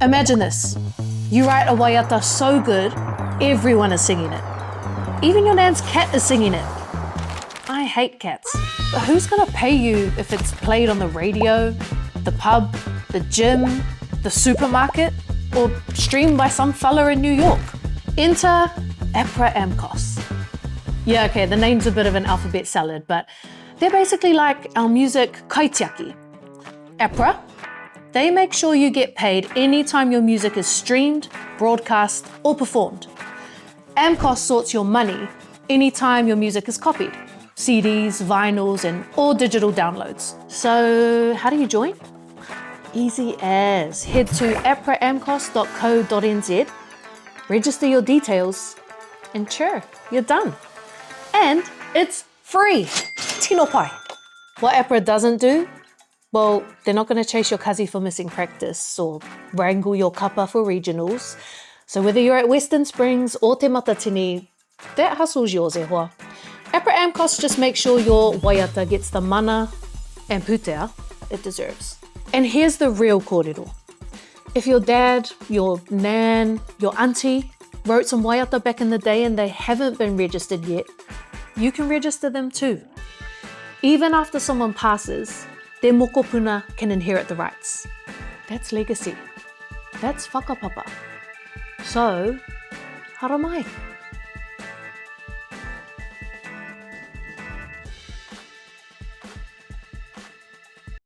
Imagine this. You write a waiata so good, everyone is singing it. Even your nan's cat is singing it. I hate cats, but who's gonna pay you if it's played on the radio, the pub, the gym, the supermarket, or streamed by some fella in New York? Enter APRA AMCOS. Yeah, okay, the name's a bit of an alphabet salad, but they're basically like our music kaitiaki. APRA, they make sure you get paid anytime your music is streamed, broadcast, or performed. AMCOS sorts your money anytime your music is copied. CDs, vinyls, and all digital downloads. So how do you join? Easy as. Head to apraamcos.co.nz, register your details, and sure, you're done. And it's free. Tino pai. What APRA doesn't do? Well, they're not going to chase your kazi for missing practice or wrangle your kapa for regionals. So whether you're at Western Springs or Te Matatini, that hustle's yours, e hoa. APRA AMCOS just make sure your waiata gets the mana and putea it deserves. And here's the real kōrero. If your dad, your nan, your auntie wrote some waiata back in the day and they haven't been registered yet, you can register them too. Even after someone passes, their mokopuna can inherit the rights. That's legacy. That's whakapapa. So, haramai.